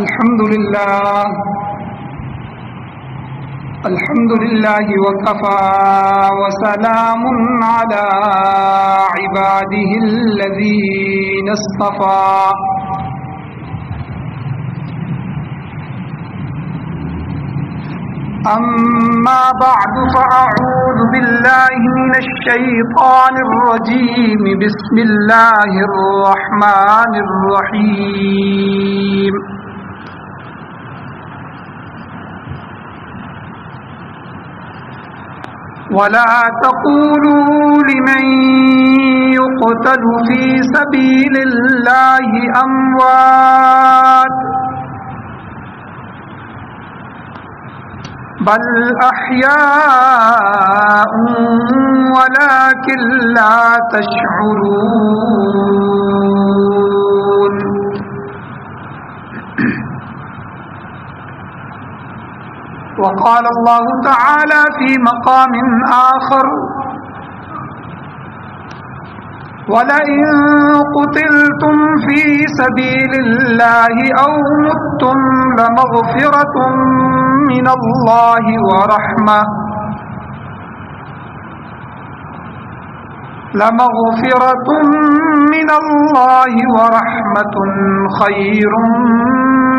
الحمد لله وكفى وسلام على عباده الذين اصطفى أما بعد فأعوذ بالله من الشيطان الرجيم بسم الله الرحمن الرحيم ولا تقولوا لمن يقتل في سبيل الله أموات بل أحياء ولكن لا تشعرون وقال الله تعالى في مقام آخر وَلَئِن قُتِلْتُمْ فِي سَبِيلِ اللَّهِ أَوْ مُتُّمْ لَمَغْفِرَةٌ مِّنَ اللَّهِ وَرَحْمَةٌ خَيْرٌ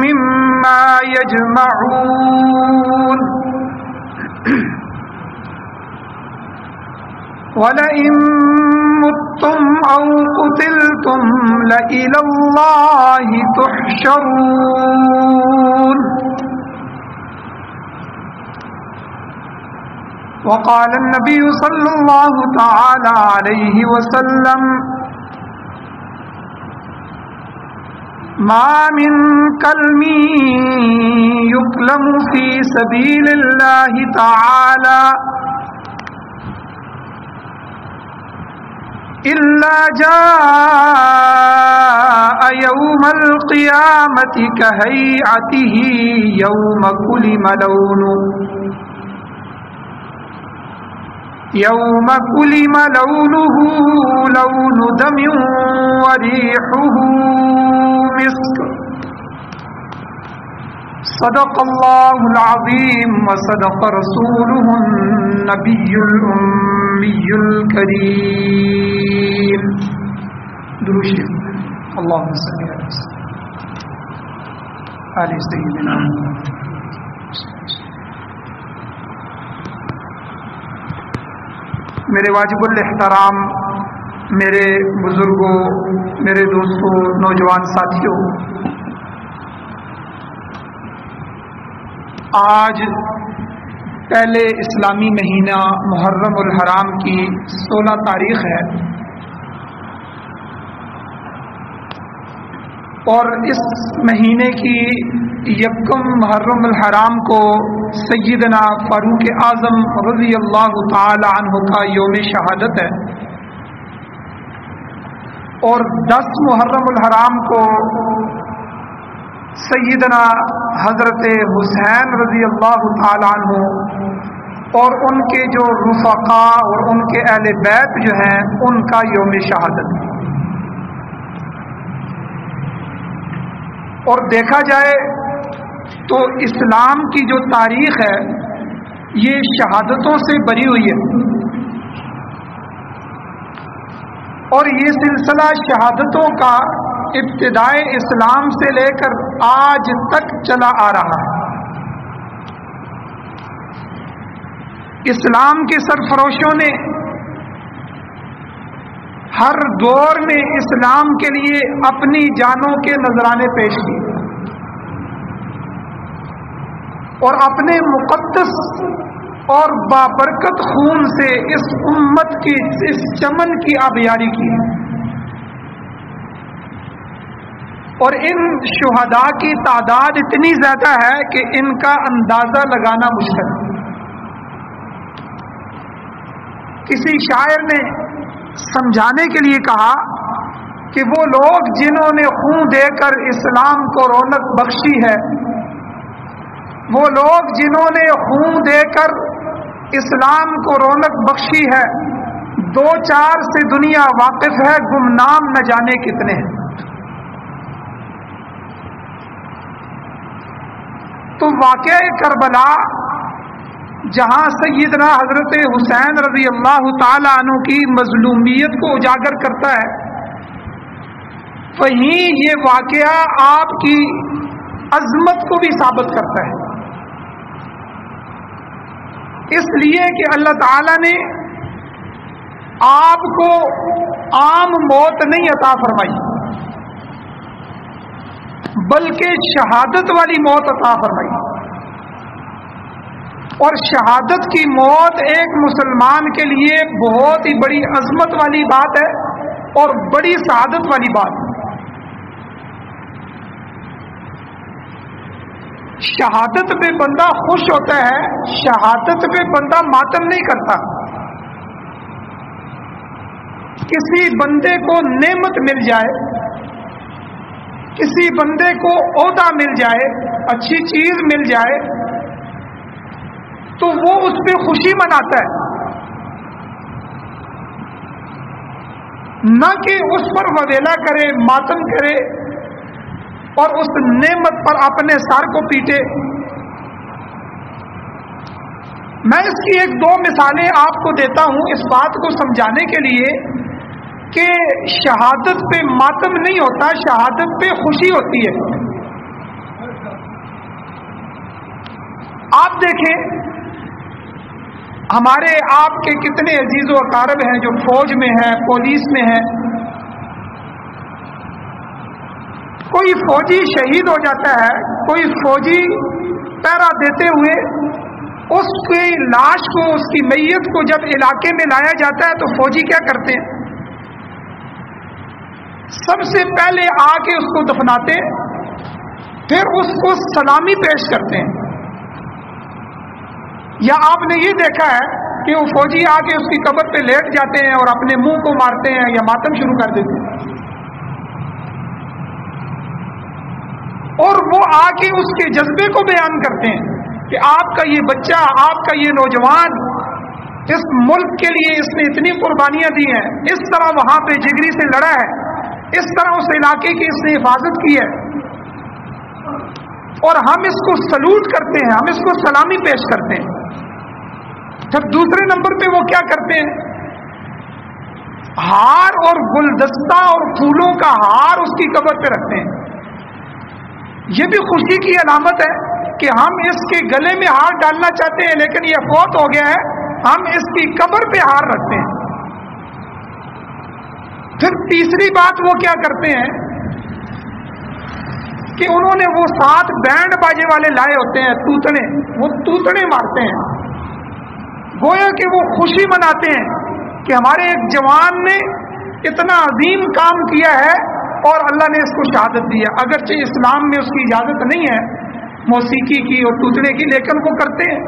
مِّمَّا يَجْمَعُونَ وَلَئِن مُتُّمْ أَوْ قُتِلْتُمْ لَإِلَى اللَّهِ تُحْشَرُونَ وقال النبي صلى الله تعالى عليه وسلم ما من كلم يكلم في سبيل الله تعالى إلا جاء يوم القيامة كهيئته يوم كلم لونه لون دم وريحه مسك صدق الله العظيم وصدق رسوله النبي الأمي الكريم درود شریف اللهم صل على آل سيدنا میرے واجب الاحترام، میرے بزرگوں، میرے دوستوں، نوجوان ساتھیوں، آج پہلے اسلامی مہینہ محرم الحرام کی 16 تاریخ ہے اور اس مہینے کی یکم محرم الحرام کو سیدنا فاروق اعظم رضی اللہ تعالی عنہ کا یوم شہادت ہے اور 10 محرم الحرام کو سیدنا حضرت حسین رضی اللہ تعالی عنہ اور ان کے جو رفقا اور ان کے اہل بیت جو ہیں ان کا یوم شہادت ہے۔ اور دیکھا جائے تو اسلام کی جو تاریخ ہے یہ شہادتوں سے بری ہوئی ہے اور یہ سلسلہ شہادتوں کا ابتدائے اسلام سے لے کر آج تک چلا آ رہا ہے۔ اسلام کے سرفروشوں نے ہر دور میں اسلام کے لیے اپنی جانوں کے نذرانے پیش کیے اور اپنے مقدس اور بابرکت خون سے اس امت کی اس چمن کی آبیاری کی اور ان شہداء کی تعداد اتنی زیادہ ہے کہ ان کا اندازہ لگانا مشکل ہے۔ کسی شاعر نے سمجھانے کے لیے کہا کہ وہ لوگ جنہوں نے خون دے کر اسلام کو رونق بخشی ہے، وہ لوگ جنہوں نے خون دے کر اسلام کو رونق بخشی ہے، 2-4 سے دنیا واقف ہے، گمنام نہ جانے کتنے ہیں۔ تو واقعہ کربلا جہاں سیدنا حضرت حسین رضی اللہ تعالی عنہ کی مظلومیت کو اجاگر کرتا ہے، وہیں یہ واقعہ آپ کی عظمت کو بھی ثابت کرتا ہے، اس لیے کہ اللہ تعالی نے آپ کو عام موت نہیں عطا فرمائی بلکہ شہادت والی موت عطا فرمائی، اور شہادت کی موت ایک مسلمان کے لیے بہت ہی بڑی عظمت والی بات ہے اور بڑی سعادت والی بات ہے۔ شہادت پہ بندہ خوش ہوتا ہے، شہادت پہ بندہ ماتم نہیں کرتا۔ کسی بندے کو نعمت مل جائے، کسی بندے کو عہدہ مل جائے، اچھی چیز مل جائے تو وہ اس پہ خوشی مناتا ہے، نہ کہ اس پر وویلا کرے، ماتم کرے اور اس نعمت پر اپنے سر کو پیٹے۔ میں اس کی ایک دو مثالیں آپ کو دیتا ہوں اس بات کو سمجھانے کے لیے کہ شہادت پہ ماتم نہیں ہوتا، شہادت پہ خوشی ہوتی ہے۔ آپ دیکھیں ہمارے آپ کے کتنے عزیز و اقارب ہیں جو فوج میں ہیں، پولیس میں ہیں۔ کوئی فوجی شہید ہو جاتا ہے، کوئی فوجی پہرا دیتے ہوئے اس کی لاش کو، اس کی میت کو جب علاقے میں لایا جاتا ہے تو فوجی کیا کرتے ہیں؟ سب سے پہلے آ کے اس کو دفناتے، پھر اس کو سلامی پیش کرتے ہیں۔ یا آپ نے یہ دیکھا ہے کہ وہ فوجی آ کے اس کی قبر پہ لیٹ جاتے ہیں اور اپنے منہ کو مارتے ہیں یا ماتم شروع کر دیتے ہیں، اور وہ آ کے اس کے جذبے کو بیان کرتے ہیں کہ آپ کا یہ بچہ، آپ کا یہ نوجوان اس ملک کے لیے اس نے اتنی قربانیاں دی ہیں، اس طرح وہاں پہ جگری سے لڑا ہے، اس طرح اس علاقے کی اس نے حفاظت کی ہے، اور ہم اس کو سلوٹ کرتے ہیں، ہم اس کو سلامی پیش کرتے ہیں۔ پھر دوسرے نمبر پہ وہ کیا کرتے ہیں؟ ہار اور گلدستہ اور پھولوں کا ہار اس کی قبر پہ رکھتے ہیں۔ یہ بھی خوشی کی علامت ہے کہ ہم اس کے گلے میں ہار ڈالنا چاہتے ہیں لیکن یہ فوت ہو گیا ہے، ہم اس کی قبر پہ ہار رکھتے ہیں۔ پھر تیسری بات وہ کیا کرتے ہیں کہ انہوں نے وہ 7 بینڈ باجے والے لائے ہوتے ہیں، توتنے، وہ توتنے مارتے ہیں، گویا کہ وہ خوشی مناتے ہیں کہ ہمارے ایک جوان نے اتنا عظیم کام کیا ہے اور اللہ نے اس کو شہادت دی ہے۔ اگرچہ اسلام میں اس کی اجازت نہیں ہے موسیقی کی اور توتنے کی، لیکن وہ کرتے ہیں۔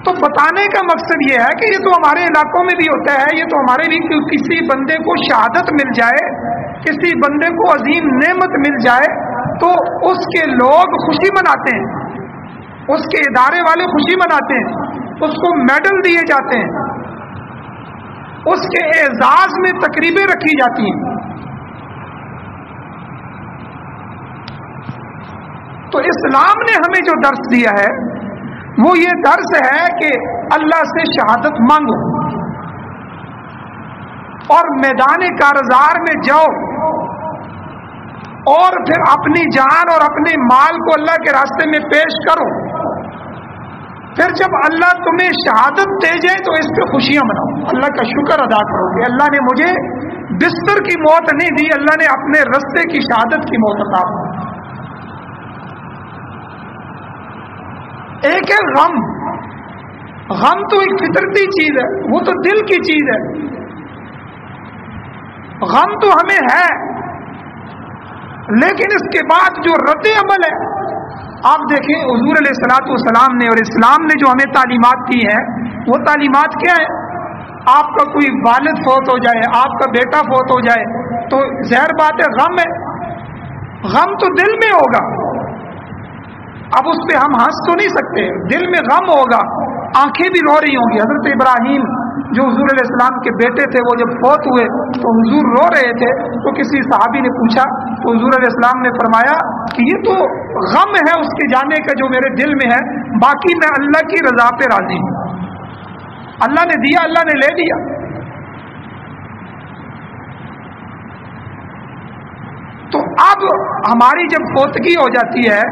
تو بتانے کا مقصد یہ ہے کہ یہ تو ہمارے علاقوں میں بھی ہوتا ہے، یہ تو ہمارے بھی، کسی بندے کو شہادت مل جائے، کسی بندے کو عظیم نعمت مل جائے تو اس کے لوگ خوشی مناتے ہیں، اس کے ادارے والے خوشی مناتے ہیں، اس کو میڈل دیے جاتے ہیں، اس کے اعزاز میں تقریبیں رکھی جاتی ہیں۔ تو اسلام نے ہمیں جو درس دیا ہے وہ یہ درس ہے کہ اللہ سے شہادت مانگو اور میدان کارزار میں جاؤ اور پھر اپنی جان اور اپنے مال کو اللہ کے راستے میں پیش کرو۔ پھر جب اللہ تمہیں شہادت دے جائے تو اس پہ خوشیاں مناؤ، اللہ کا شکر ادا کرو کہ اللہ نے مجھے بستر کی موت نہیں دی، اللہ نے اپنے رستے کی شہادت کی موت عطا کی۔ ایک ہے غم، غم تو ایک فطرتی چیز ہے، وہ تو دل کی چیز ہے، غم تو ہمیں ہے، لیکن اس کے بعد جو رد عمل ہے، آپ دیکھیں حضور علیہ الصلوۃ والسلام نے اور اسلام نے جو ہمیں تعلیمات دی ہیں وہ تعلیمات کیا ہے؟ آپ کا کوئی والد فوت ہو جائے، آپ کا بیٹا فوت ہو جائے تو ظاہر بات ہے غم ہے، غم تو دل میں ہوگا، اب اس پہ ہم ہنس تو نہیں سکتے، دل میں غم ہوگا، آنکھیں بھی رو رہی ہوں گی۔ حضرت ابراہیم جو حضور علیہ السلام کے بیٹے تھے وہ جب فوت ہوئے تو حضور رو رہے تھے، تو کسی صحابی نے پوچھا تو حضور علیہ السلام نے فرمایا کہ یہ تو غم ہے اس کے جانے کا جو میرے دل میں ہے، باقی میں اللہ کی رضا پہ راضی ہوں، اللہ نے دیا، اللہ نے لے لیا۔ تو اب ہماری جب فوتگی ہو جاتی ہے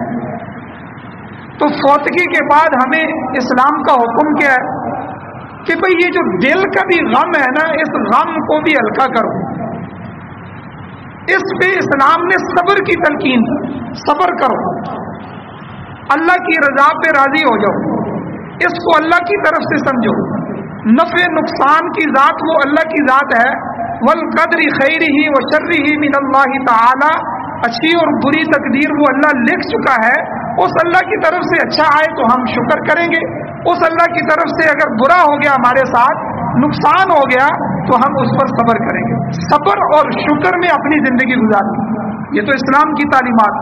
تو فوتگی کے بعد ہمیں اسلام کا حکم کیا ہے کہ بھئی یہ جو دل کا بھی غم ہے نا، اس غم کو بھی ہلکا کرو۔ اس پہ اسلام نے صبر کی تلقین، صبر کرو، اللہ کی رضا پہ راضی ہو جاؤ، اس کو اللہ کی طرف سے سمجھو، نفع نقصان کی ذات وہ اللہ کی ذات ہے، والقدر خیرہ وشرہ من اللہ تعالی، اچھی اور بری تقدیر وہ اللہ لکھ چکا ہے، اس اللہ کی طرف سے اچھا آئے تو ہم شکر کریں گے، اس اللہ کی طرف سے اگر برا ہو گیا ہمارے ساتھ، نقصان ہو گیا تو ہم اس پر صبر کریں گے۔ صبر اور شکر میں اپنی زندگی گزاریں، یہ تو اسلام کی تعلیمات۔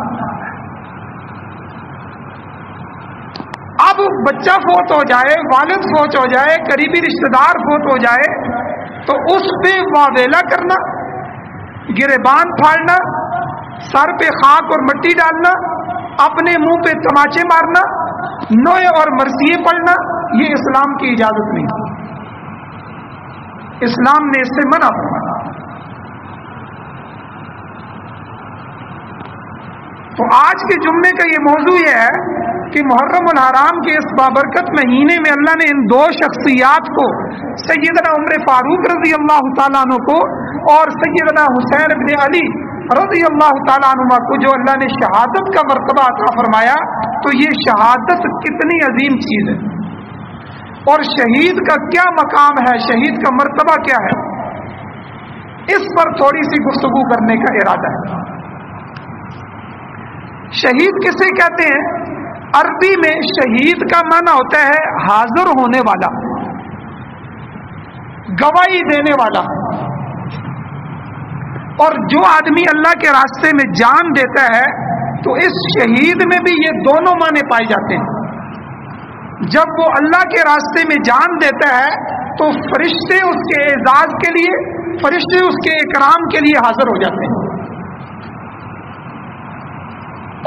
اب بچہ فوت ہو جائے، والد فوت ہو جائے، قریبی رشتہ دار فوت ہو جائے تو اس پہ واویلا کرنا، گریبان پھاڑنا، سر پہ خاک اور مٹی ڈالنا، اپنے منہ پہ تماچے مارنا، نوئے اور مرثیے پڑھنا، یہ اسلام کی اجازت نہیں، اسلام نے اس سے منع فرمایا۔ تو آج کے جمعے کا یہ موضوع یہ ہے کہ محرم الحرام کے اس بابرکت مہینے میں اللہ نے ان دو شخصیات کو، سیدنا عمر فاروق رضی اللہ تعالیٰ عنہ کو اور سیدنا حسین ابن علی رضی اللہ تعالیٰ عنہ کو، جو اللہ نے شہادت کا مرتبہ عطا فرمایا، تو یہ شہادت کتنی عظیم چیز ہے اور شہید کا کیا مقام ہے، شہید کا مرتبہ کیا ہے، اس پر تھوڑی سی گفتگو کرنے کا ارادہ ہے۔ شہید کسے کہتے ہیں؟ عربی میں شہید کا معنی ہوتا ہے حاضر ہونے والا، گواہی دینے والا، اور جو آدمی اللہ کے راستے میں جان دیتا ہے تو اس شہید میں بھی یہ دونوں معنی پائے جاتے ہیں۔ جب وہ اللہ کے راستے میں جان دیتا ہے تو فرشتے اس کے اعزاز کے لیے، فرشتے اس کے اکرام کے لیے حاضر ہو جاتے ہیں،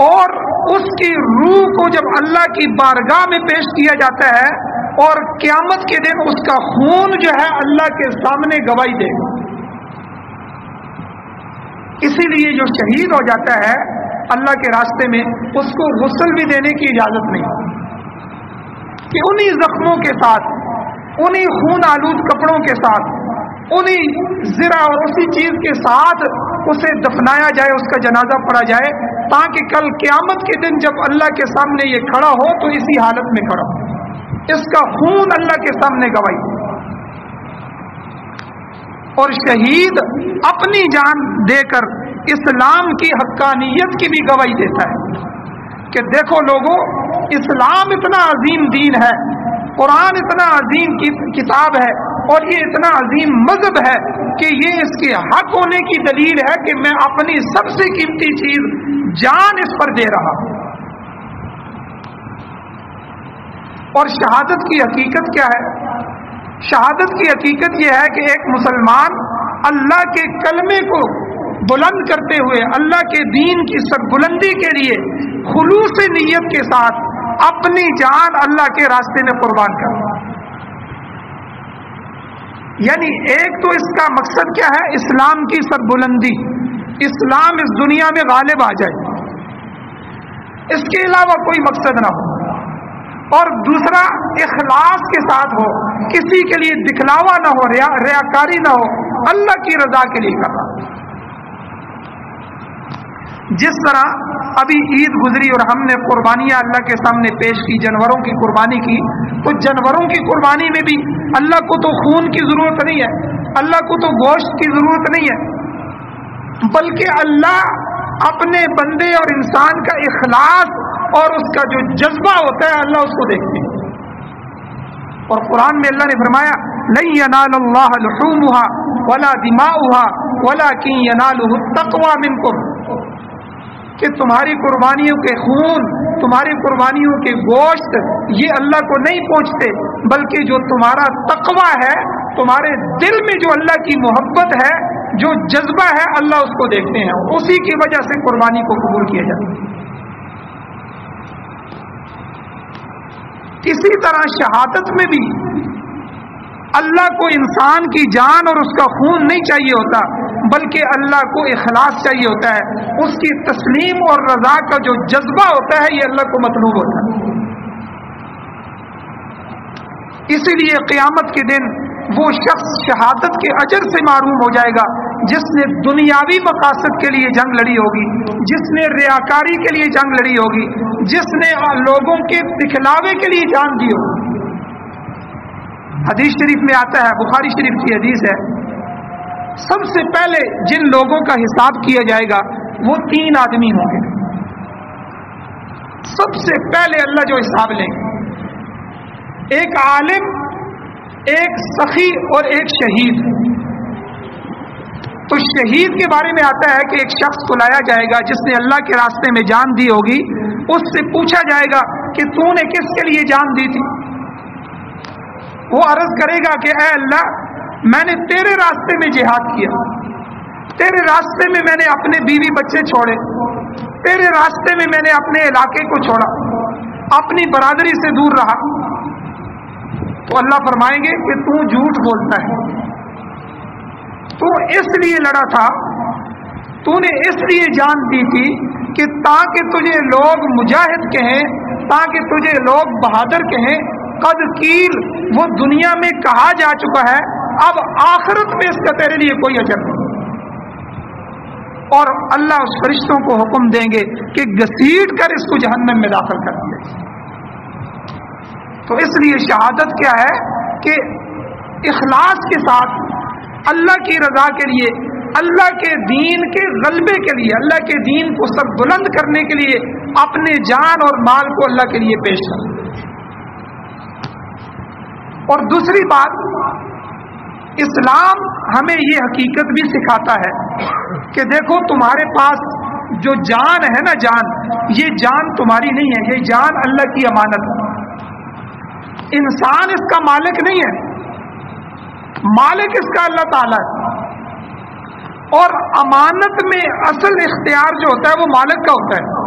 اور اس کی روح کو جب اللہ کی بارگاہ میں پیش کیا جاتا ہے اور قیامت کے دن اس کا خون جو ہے اللہ کے سامنے گواہی دے گا۔ اسی لیے جو شہید ہو جاتا ہے اللہ کے راستے میں، اس کو غسل بھی دینے کی اجازت نہیں، کہ انہی زخموں کے ساتھ، انہی خون آلود کپڑوں کے ساتھ، انہی زرہ اور اسی چیز کے ساتھ اسے دفنایا جائے، اس کا جنازہ پڑھا جائے، تاکہ کل قیامت کے دن جب اللہ کے سامنے یہ کھڑا ہو تو اسی حالت میں کھڑا ہو، اس کا خون اللہ کے سامنے گواہی۔ اور شہید اپنی جان دے کر اسلام کی حقانیت کی بھی گواہی دیتا ہے کہ دیکھو لوگوں، اسلام اتنا عظیم دین ہے، قرآن اتنا عظیم کتاب ہے، اور یہ اتنا عظیم مذہب ہے کہ یہ اس کے حق ہونے کی دلیل ہے کہ میں اپنی سب سے قیمتی چیز جان اس پر دے رہا ہوں۔ اور شہادت کی حقیقت کیا ہے؟ شہادت کی حقیقت یہ ہے کہ ایک مسلمان اللہ کے کلمے کو بلند کرتے ہوئے، اللہ کے دین کی سربلندی کے لیے خلوص نیت کے ساتھ اپنی جان اللہ کے راستے میں قربان کرنا۔ یعنی ایک تو اس کا مقصد کیا ہے؟ اسلام کی سربلندی، اسلام اس دنیا میں غالب آ جائے، اس کے علاوہ کوئی مقصد نہ ہو، اور دوسرا اخلاص کے ساتھ ہو، کسی کے لیے دکھلاوا نہ ہو، ریاکاری نہ ہو، اللہ کی رضا کے لیے کرنا۔ جس طرح ابھی عید گزری اور ہم نے قربانیاں اللہ کے سامنے پیش کی، جانوروں کی قربانی کی، تو جانوروں کی قربانی میں بھی اللہ کو تو خون کی ضرورت نہیں ہے، اللہ کو تو گوشت کی ضرورت نہیں ہے، بلکہ اللہ اپنے بندے اور انسان کا اخلاص اور اس کا جو جذبہ ہوتا ہے اللہ اس کو دیکھتے ہیں۔ اور قرآن میں اللہ نے فرمایا لن ینال اللہ لحومها ولا دماؤها ولکن ینالہ التقوی منکم، کہ تمہاری قربانیوں کے خون، تمہاری قربانیوں کے گوشت یہ اللہ کو نہیں پہنچتے، بلکہ جو تمہارا تقوی ہے تمہارے دل میں جو اللہ کی محبت ہے، جو جذبہ ہے، اللہ اس کو دیکھتے ہیں، اسی کی وجہ سے قربانی کو قبول کیا جاتا ہے۔ اسی طرح شہادت میں بھی اللہ کو انسان کی جان اور اس کا خون نہیں چاہیے ہوتا، بلکہ اللہ کو اخلاص چاہیے ہوتا ہے، اس کی تسلیم اور رضا کا جو جذبہ ہوتا ہے یہ اللہ کو مطلوب ہوتا ہے۔ اسی لیے قیامت کے دن وہ شخص شہادت کے اجر سے محروم ہو جائے گا جس نے دنیاوی مقاصد کے لیے جنگ لڑی ہوگی، جس نے ریاکاری کے لیے جنگ لڑی ہوگی، جس نے لوگوں کے دکھلاوے کے لیے جان دی ہوگی۔ حدیث شریف میں آتا ہے، بخاری شریف کی حدیث ہے، سب سے پہلے جن لوگوں کا حساب کیا جائے گا وہ 3 آدمی ہوں گے۔ سب سے پہلے اللہ جو حساب لیں گے، ایک عالم، ایک سخی اور ایک شہید۔ تو شہید کے بارے میں آتا ہے کہ ایک شخص کو لایا جائے گا جس نے اللہ کے راستے میں جان دی ہوگی، اس سے پوچھا جائے گا کہ تو نے کس کے لیے جان دی تھی؟ وہ عرض کرے گا کہ اے اللہ، میں نے تیرے راستے میں جہاد کیا، تیرے راستے میں میں نے اپنے بیوی بچے چھوڑے، تیرے راستے میں میں نے اپنے علاقے کو چھوڑا، اپنی برادری سے دور رہا۔ تو اللہ فرمائیں گے کہ تو جھوٹ بولتا ہے، تو اس لیے لڑا تھا، تو نے اس لیے جان دی تھی کہ تاکہ تجھے لوگ مجاہد کہیں، تاکہ تجھے لوگ بہادر کہیں۔ قد قیل وہ دنیا میں کہا جا چکا ہے، اب آخرت میں اس کا تیرے لیے کوئی اجر نہیں۔ اور اللہ اس فرشتوں کو حکم دیں گے کہ گھسیٹ کر اس کو جہنم میں داخل کر دیا۔ تو اس لیے شہادت کیا ہے کہ اخلاص کے ساتھ اللہ کی رضا کے لیے، اللہ کے دین کے غلبے کے لیے، اللہ کے دین کو سب بلند کرنے کے لیے اپنے جان اور مال کو اللہ کے لیے پیش کرنا۔ اور دوسری بات، اسلام ہمیں یہ حقیقت بھی سکھاتا ہے کہ دیکھو تمہارے پاس جو جان ہے نا، جان، یہ جان تمہاری نہیں ہے، یہ جان اللہ کی امانت ہے۔ انسان اس کا مالک نہیں ہے، مالک اس کا اللہ تعالیٰ ہے۔ اور امانت میں اصل اختیار جو ہوتا ہے وہ مالک کا ہوتا ہے۔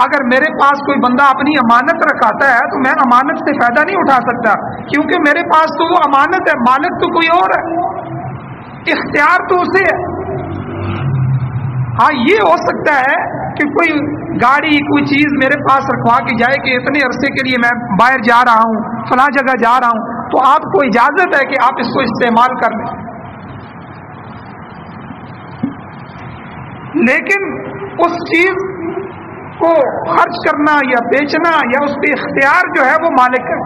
اگر میرے پاس کوئی بندہ اپنی امانت رکھاتا ہے تو میں امانت سے فائدہ نہیں اٹھا سکتا، کیونکہ میرے پاس تو وہ امانت ہے، مالک تو کوئی اور ہے، اختیار تو اسے ہے۔ ہاں یہ ہو سکتا ہے کہ کوئی گاڑی، کوئی چیز میرے پاس رکھوا کے جائے کہ اتنے عرصے کے لیے میں باہر جا رہا ہوں، فلاں جگہ جا رہا ہوں، تو آپ کو اجازت ہے کہ آپ اس کو استعمال کر لیں، لیکن اس چیز کو خرچ کرنا یا بیچنا یا اس پہ اختیار جو ہے وہ مالک ہے۔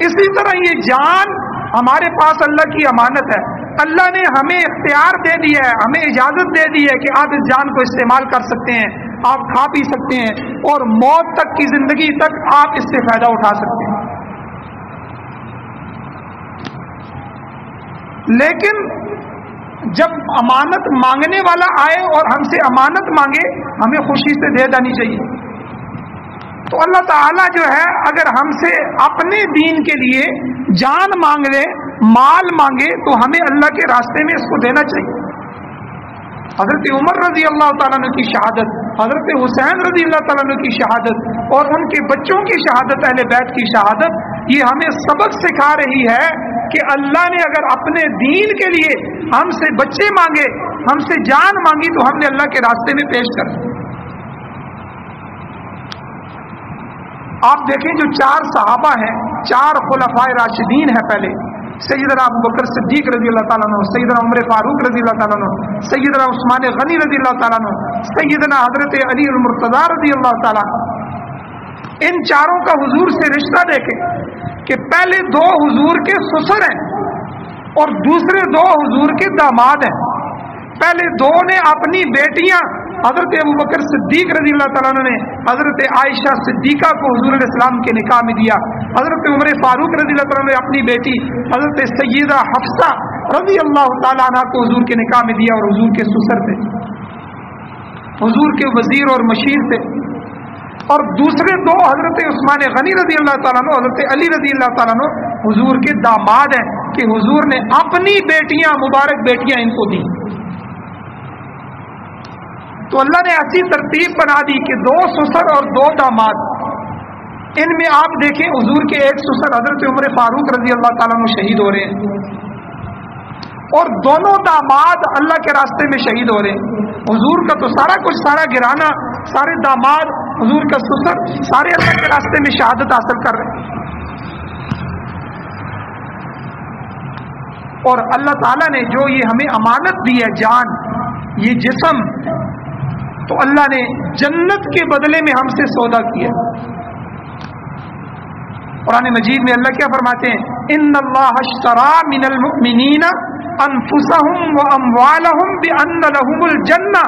اسی طرح یہ جان ہمارے پاس اللہ کی امانت ہے، اللہ نے ہمیں اختیار دے دیا ہے، ہمیں اجازت دے دی ہے کہ آپ اس جان کو استعمال کر سکتے ہیں، آپ کھا پی سکتے ہیں، اور موت تک کی زندگی تک آپ اس سے فائدہ اٹھا سکتے ہیں۔ لیکن جب امانت مانگنے والا آئے اور ہم سے امانت مانگے، ہمیں خوشی سے دے دینی چاہیے۔ تو اللہ تعالیٰ جو ہے اگر ہم سے اپنے دین کے لیے جان مانگ لے، مال مانگے، تو ہمیں اللہ کے راستے میں اس کو دینا چاہیے۔ حضرت عمر رضی اللہ تعالیٰ عنہ کی شہادت، حضرت حسین رضی اللہ تعالیٰ عنہ کی شہادت اور ان کے بچوں کی شہادت، اہل بیت کی شہادت، یہ ہمیں سبق سکھا رہی ہے کہ اللہ نے اگر اپنے دین کے لیے ہم سے بچے مانگے، ہم سے جان مانگی، تو ہم نے اللہ کے راستے میں پیش کر دی۔ آپ دیکھیں جو 4 صحابہ ہیں، 4 خلفائے راشدین ہیں، پہلے سیدنا ابو بکر صدیق رضی اللہ تعالیٰ عنہ، سیدنا عمر فاروق رضی اللہ تعالیٰ عنہ، سیدنا عثمان غنی رضی اللہ تعالیٰ عنہ، سیدنا حضرت علی المرتضیٰ رضی اللہ تعالیٰ عنہ۔ ان 4 کا حضور سے رشتہ دیکھیں کہ پہلے 2 حضور کے سسر ہیں اور دوسرے 2 حضور کے داماد ہیں۔ پہلے 2 نے اپنی بیٹیاں حضرت ابو بکر صدیق رضی اللہ تعالیٰ عنہ نے حضرت عائشہ صدیقہ کو حضور علیہ السلام کے نکاح میں دیا۔ حضرت عمر فاروق رضی اللہ تعالیٰ عنہ نے اپنی بیٹی حضرت سیدہ حفصہ رضی اللہ تعالیٰ عنہ کو حضور کے نکاح میں دیا، اور حضور کے سسر تھے، حضور کے وزیر اور مشیر تھے۔ اور دوسرے 2 حضرت عثمان غنی رضی اللہ تعالیٰ عنہ، حضرت علی رضی اللہ تعالیٰ عنہ، حضور کے داماد ہیں کہ حضور نے اپنی بیٹیاں، مبارک بیٹیاں ان کو دی. تو اللہ نے ایسی ترتیب بنا دی کہ 2 سسر اور 2 داماد. ان میں آپ دیکھیں حضور کے ایک سسر حضرت عمر فاروق رضی اللہ تعالیٰ عنہ شہید ہو رہے ہیں اور دونوں داماد اللہ کے راستے میں شہید ہو رہے ہیں. حضور کا تو سارا کچھ، سارا گھرانہ، سارے داماد، حضور کا سسر، سارے اللہ کے راستے میں شہادت حاصل کر رہے ہیں. اور اللہ تعالیٰ نے جو یہ ہمیں امانت دی ہے، جان، یہ جسم، تو اللہ نے جنت کے بدلے میں ہم سے سودا کیا. قرآن مجید میں اللہ کیا فرماتے ہیں؟ ان اللہ اشترى من المؤمنین انفسهم واموالهم بان لهم الجنہ.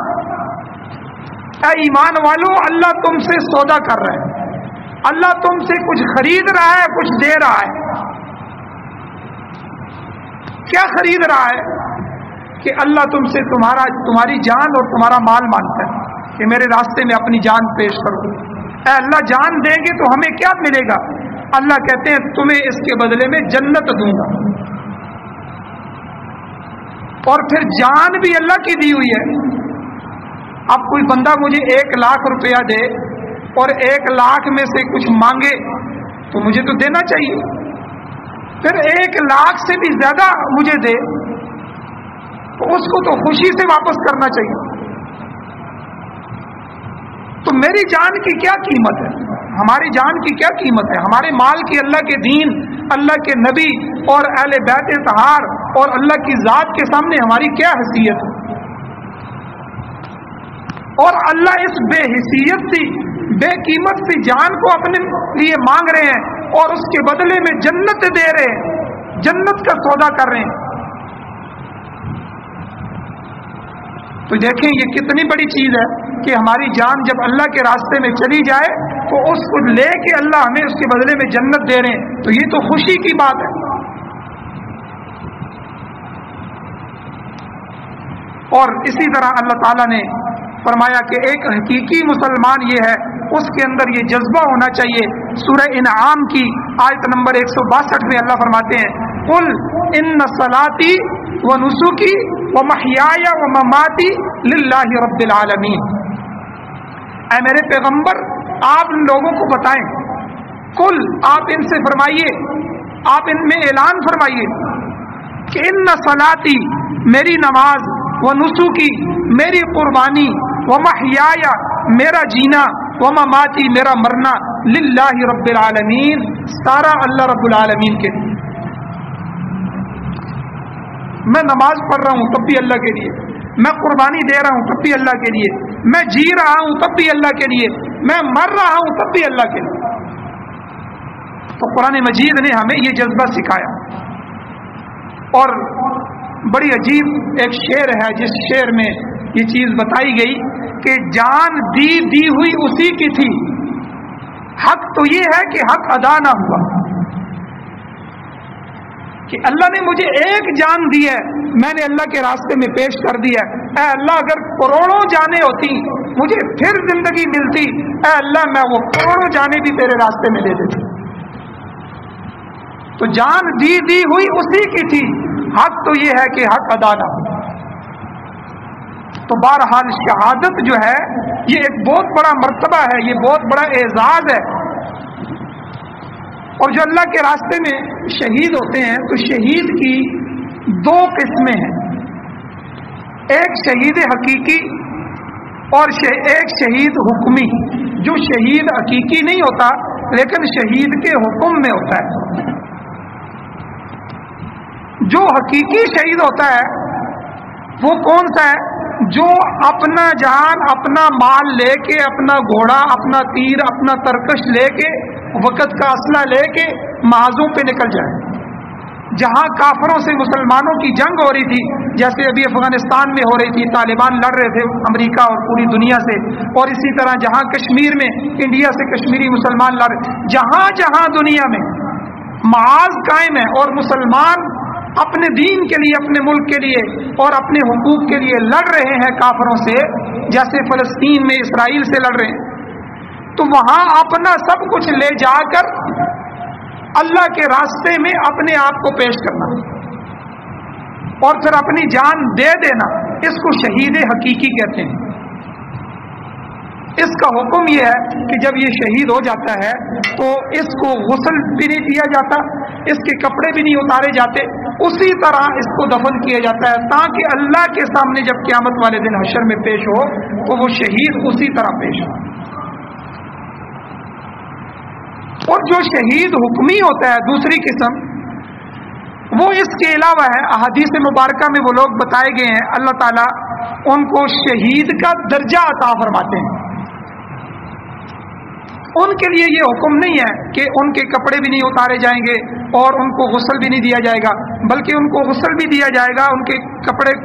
اے ایمان والو، اللہ تم سے سودا کر رہا ہے، اللہ تم سے کچھ خرید رہا ہے، کچھ دے رہا ہے. کیا خرید رہا ہے؟ کہ اللہ تم سے تمہاری جان اور تمہارا مال مانگتا ہے کہ میرے راستے میں اپنی جان پیش کرو. اے اللہ جان دیں گے تو ہمیں کیا ملے گا؟ اللہ کہتے ہیں تمہیں اس کے بدلے میں جنت دوں گا. اور پھر جان بھی اللہ کی دی ہوئی ہے. اب کوئی بندہ مجھے 1 لاکھ روپیہ دے اور 1 لاکھ میں سے کچھ مانگے تو مجھے تو دینا چاہیے. پھر 1 لاکھ سے بھی زیادہ مجھے دے تو اس کو تو خوشی سے واپس کرنا چاہیے. تو میری جان کی کیا قیمت ہے؟ ہماری جان کی کیا قیمت ہے؟ ہمارے مال کی اللہ کے دین، اللہ کے نبی اور اہل بیت طہار اور اللہ کی ذات کے سامنے ہماری کیا حیثیت ہے؟ اور اللہ اس بے حیثیت سی، بے قیمت سی جان کو اپنے لیے مانگ رہے ہیں اور اس کے بدلے میں جنت دے رہے ہیں، جنت کا سودا کر رہے ہیں. تو دیکھیں یہ کتنی بڑی چیز ہے کہ ہماری جان جب اللہ کے راستے میں چلی جائے تو اس کو لے کے اللہ ہمیں اس کے بدلے میں جنت دے رہے ہیں. تو یہ تو خوشی کی بات ہے. اور اسی طرح اللہ تعالیٰ نے فرمایا کہ ایک حقیقی مسلمان یہ ہے، اس کے اندر یہ جذبہ ہونا چاہیے. سورہ انعام کی آیت نمبر 162 میں اللہ فرماتے ہیں قل ان صلاتی و نسکی و محیای و مماتی للہ رب العالمین. اے میرے پیغمبر آپ ان لوگوں کو بتائیں، قل آپ ان سے فرمائیے، آپ ان میں اعلان فرمائیے کہ ان صلاتی میری نماز، و نسکی میری قربانی، و محیای میرا جینا، و مماتی میرا مرنا، للہ رب العالمین سارا اللہ رب العالمین کے لیے. میں نماز پڑھ رہا ہوں تب بھی اللہ کے لیے، میں قربانی دے رہا ہوں تب بھی اللہ کے لیے، میں جی رہا ہوں تب بھی اللہ کے لیے، میں مر رہا ہوں تب بھی اللہ کے لیے. تو قرآن مجید نے ہمیں یہ جذبہ سکھایا. اور بڑی عجیب ایک شعر ہے جس شعر میں یہ چیز بتائی گئی کہ جان دی ہوئی اسی کی تھی، حق تو یہ ہے کہ حق ادا نہ ہوا. کہ اللہ نے مجھے ایک جان دی ہے، میں نے اللہ کے راستے میں پیش کر دیا. اے اللہ اگر کروڑوں جانیں ہوتی مجھے پھر زندگی ملتی، اے اللہ میں وہ کروڑوں جانیں بھی تیرے راستے میں دے دیتی. تو جان دی ہوئی اسی کی تھی، حق تو یہ ہے کہ حق ادا نہ ہو. تو بہرحال شہادت جو ہے یہ ایک بہت بڑا مرتبہ ہے، یہ بہت بڑا اعزاز ہے. اور جو اللہ کے راستے میں شہید ہوتے ہیں تو شہید کی 2 قسمیں ہیں، ایک شہید حقیقی اور ایک شہید حکمی. جو شہید حقیقی نہیں ہوتا لیکن شہید کے حکم میں ہوتا ہے. جو حقیقی شہید ہوتا ہے وہ کون سا ہے؟ جو اپنا جان، اپنا مال لے کے، اپنا گھوڑا، اپنا تیر، اپنا ترکش لے کے، وقت کا اسلحہ لے کے محاذوں پہ نکل جائے. جہاں کافروں سے مسلمانوں کی جنگ ہو رہی تھی، جیسے ابھی افغانستان میں ہو رہی تھی، طالبان لڑ رہے تھے امریکہ اور پوری دنیا سے، اور اسی طرح جہاں کشمیر میں انڈیا سے کشمیری مسلمان لڑ رہے، جہاں جہاں دنیا میں محاذ قائم ہے اور مسلمان اپنے دین کے لیے، اپنے ملک کے لیے اور اپنے حقوق کے لیے لڑ رہے ہیں کافروں سے، جیسے فلسطین میں اسرائیل سے لڑ رہے ہیں، تو وہاں اپنا سب کچھ لے جا کر اللہ کے راستے میں اپنے آپ کو پیش کرنا اور پھر اپنی جان دے دینا، اس کو شہید حقیقی کہتے ہیں۔ اس کا حکم یہ ہے کہ جب یہ شہید ہو جاتا ہے تو اس کو غسل بھی نہیں دیا جاتا، اس کے کپڑے بھی نہیں اتارے جاتے، اسی طرح اس کو دفن کیا جاتا ہے تاکہ اللہ کے سامنے جب قیامت والے دن حشر میں پیش ہو تو وہ شہید اسی طرح پیش ہو۔ اور جو شہید حکمی ہوتا ہے دوسری قسم، وہ اس کے علاوہ ہے، احادیث مبارکہ میں وہ لوگ بتائے گئے ہیں اللہ تعالیٰ ان کو شہید کا درجہ عطا فرماتے ہیں۔ ان کے لیے یہ حکم نہیں ہے کہ ان کے کپڑے بھی نہیں اتارے جائیں گے اور ان کو غسل بھی نہیں دیا جائے گا، بلکہ ان کو غسل بھی دیا جائے گا، ان کے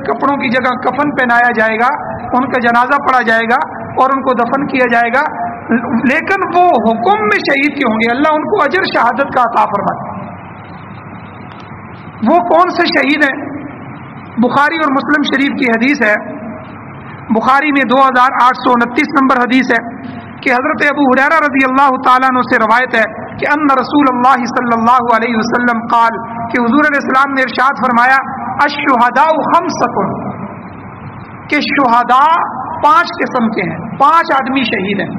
کپڑوں کی جگہ کفن پہنایا جائے گا، ان کا جنازہ پڑھا جائے گا اور ان کو دفن کیا جائے گا، لیکن وہ حکم میں شہید کے ہوں گے، اللہ ان کو اجر شہادت کا عطا فرماتے ہیں۔ وہ کون سے شہید ہیں؟ بخاری اور مسلم شریف کی حدیث ہے، بخاری میں 2829 نمبر حدیث ہے کہ حضرت ابو ہریرہ رضی اللہ تعالیٰ عنہ سے روایت ہے کہ ان رسول اللہ صلی اللہ علیہ وسلم قال، کہ حضور علیہ السلام نے ارشاد فرمایا الشہداء خمسۃ، کہ شہداء 5 قسم کے ہیں، 5 آدمی شہید ہیں۔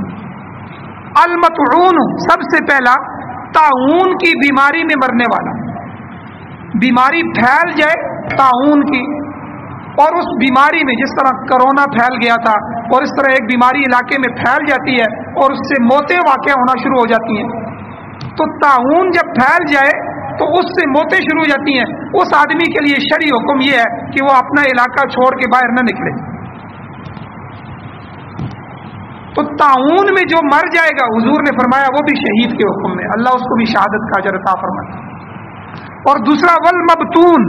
المطعون، سب سے پہلا طاعون کی بیماری میں مرنے والا، بیماری پھیل جائے طاعون کی، اور اس بیماری میں جس طرح کرونا پھیل گیا تھا اور اس طرح ایک بیماری علاقے میں پھیل جاتی ہے اور اس سے موتیں واقع ہونا شروع ہو جاتی ہیں، تو طاعون جب پھیل جائے تو اس سے موتیں شروع ہو جاتی ہیں، اس آدمی کے لیے شرعی حکم یہ ہے کہ وہ اپنا علاقہ چھوڑ کے باہر نہ نکلے۔ تو طاعون میں جو مر جائے گا حضور نے فرمایا وہ بھی شہید کے حکم میں، اللہ اس کو بھی شہادت کا اجر عطا فرمائے۔ اور دوسرا والمبتون،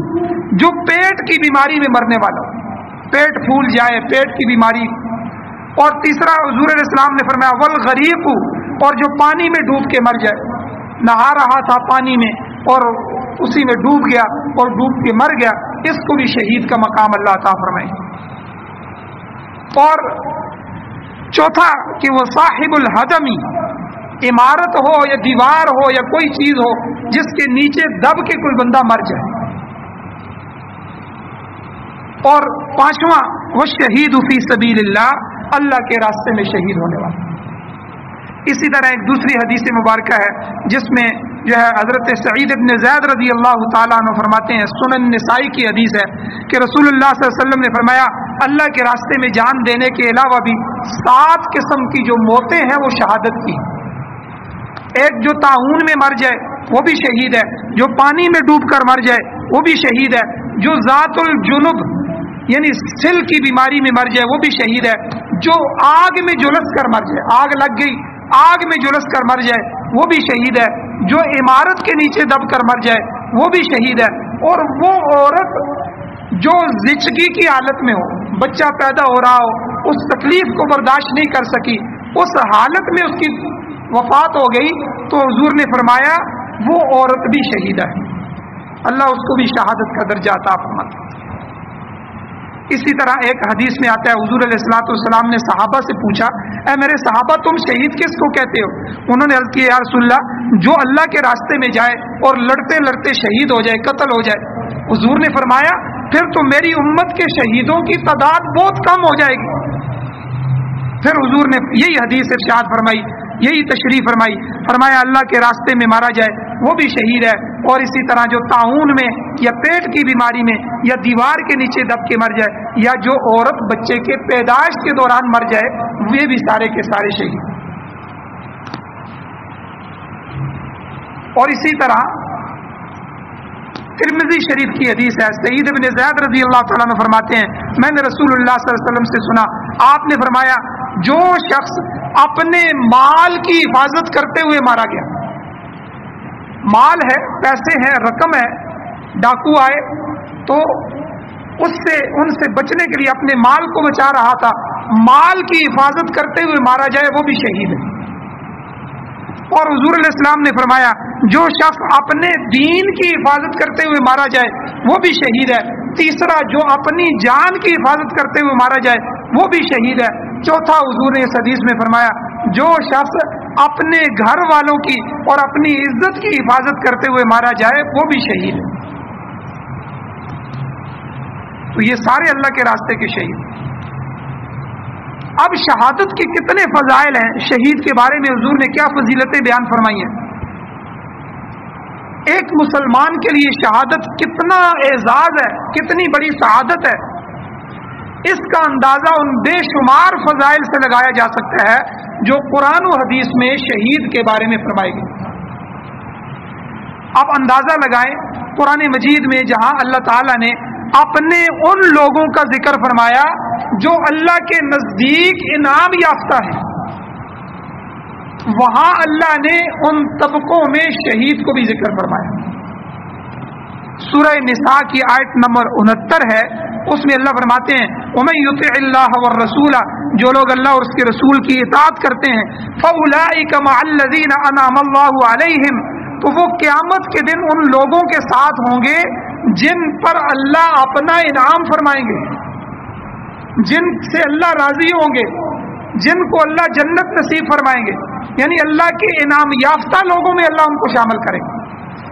جو پیٹ کی بیماری میں مرنے والا، پیٹ پھول جائے، پیٹ کی بیماری۔ اور تیسرا حضور علیہ السلام نے فرمایا والغریق، اور جو پانی میں ڈوب کے مر جائے، نہا رہا تھا پانی میں اور اسی میں ڈوب گیا اور ڈوب کے مر گیا، اس کو بھی شہید کا مقام اللہ عطا فرمائے۔ اور چوتھا کہ وہ صاحب الحدمی، عمارت ہو یا دیوار ہو یا کوئی چیز ہو جس کے نیچے دب کے کوئی بندہ مر جائے۔ اور پانچواں وہ شہید فی سبیل اللہ، اللہ کے راستے میں شہید ہونے والا۔ اسی طرح ایک دوسری حدیث مبارکہ ہے جس میں جو ہے حضرت سعید بن زید رضی اللہ تعالیٰ عنہ فرماتے ہیں، سنن نسائی کی حدیث ہے کہ رسول اللہ صلی اللہ علیہ وسلم نے فرمایا اللہ کے راستے میں جان دینے کے علاوہ بھی 7 قسم کی جو موتیں ہیں وہ شہادت کی۔ ایک جو طاعون میں مر جائے وہ بھی شہید ہے، جو پانی میں ڈوب کر مر جائے وہ بھی شہید ہے، جو ذات الجنب یعنی سل کی بیماری میں مر جائے وہ بھی شہید ہے، جو آگ میں جلس کر مر جائے، آگ لگ گئی آگ میں جلس کر مر جائے وہ بھی شہید ہے، جو عمارت کے نیچے دب کر مر جائے وہ بھی شہید ہے، اور وہ عورت جو زچگی کی حالت میں ہو، بچہ پیدا ہو رہا ہو، اس تکلیف کو برداشت نہیں کر سکی، اس حالت میں اس کی وفات ہو گئی، تو حضور نے فرمایا وہ عورت بھی شہید ہے، اللہ اس کو بھی شہادت کا درجہ عطا فرماتا۔ اسی طرح ایک حدیث میں آتا ہے حضور علیہ الصلوۃ والسلام نے صحابہ سے پوچھا اے میرے صحابہ تم شہید کس کو کہتے ہو؟ انہوں نے عرض کیا یا رسول اللہ جو اللہ کے راستے میں جائے اور لڑتے لڑتے شہید ہو جائے، قتل ہو جائے۔ حضور نے فرمایا پھر تو میری امت کے شہیدوں کی تعداد بہت کم ہو جائے گی۔ پھر حضور نے یہی حدیث ارشاد فرمائی، یہی تشریح فرمائی، فرمایا اللہ کے راستے میں مارا جائے وہ بھی شہید ہے، اور اسی طرح جو طاعون میں یا پیٹ کی بیماری میں یا دیوار کے نیچے دب کے مر جائے، یا جو عورت بچے کے پیدائش کے دوران مر جائے، وہ بھی سارے کے سارے شہید۔ اور اسی طرح ترمذی شریف کی حدیث ہے، سعید بن زید رضی اللہ تعالیٰ عنہ فرماتے ہیں میں نے رسول اللہ صلی اللہ علیہ وسلم سے سنا، آپ نے فرمایا جو شخص اپنے مال کی حفاظت کرتے ہوئے مارا گیا، مال ہے، پیسے ہیں، رقم ہے، ڈاکو آئے تو ان سے بچنے کے لیے اپنے مال کو بچا رہا تھا، مال کی حفاظت کرتے ہوئے مارا جائے وہ بھی شہید ہے۔ اور حضور علیہ السلام نے فرمایا جو شخص اپنے دین کی حفاظت کرتے ہوئے مارا جائے وہ بھی شہید ہے۔ تیسرا جو اپنی جان کی حفاظت کرتے ہوئے مارا جائے وہ بھی شہید ہے۔ چوتھا حضور نے اس حدیث میں فرمایا جو شخص اپنے گھر والوں کی اور اپنی عزت کی حفاظت کرتے ہوئے مارا جائے وہ بھی شہید ہے. تو یہ سارے اللہ کے راستے کے شہید. اب شہادت کے کتنے فضائل ہیں، شہید کے بارے میں حضور نے کیا فضیلتیں بیان فرمائی ہیں. ایک مسلمان کے لیے شہادت کتنا اعزاز ہے، کتنی بڑی سعادت ہے، اس کا اندازہ ان بے شمار فضائل سے لگایا جا سکتا ہے جو قرآن و حدیث میں شہید کے بارے میں فرمائے گئے. اب اندازہ لگائیں قرآن مجید میں جہاں اللہ تعالیٰ نے اپنے ان لوگوں کا ذکر فرمایا جو اللہ کے نزدیک انعام یافتہ ہیں، وہاں اللہ نے ان طبقوں میں شہید کو بھی ذکر فرمایا. سورہ نساء کی آیت نمبر 69 ہے، اس میں اللہ فرماتے ہیں وَمَن يُطِعِ اللَّهَ وَالرَّسُولَ، جو لوگ اللہ اور اس کے رسول کی اطاعت کرتے ہیں، فَأُولَٰئِكَ مَعَ الَّذِينَ أَنْعَمَ اللَّهُ عَلَيْهِمْ، تو وہ قیامت کے دن ان لوگوں کے ساتھ ہوں گے جن پر اللہ اپنا انعام فرمائیں گے، جن سے اللہ راضی ہوں گے، جن کو اللہ جنت نصیب فرمائیں گے، یعنی اللہ کے انعام یافتہ لوگوں میں اللہ ان کو شامل کرے گا.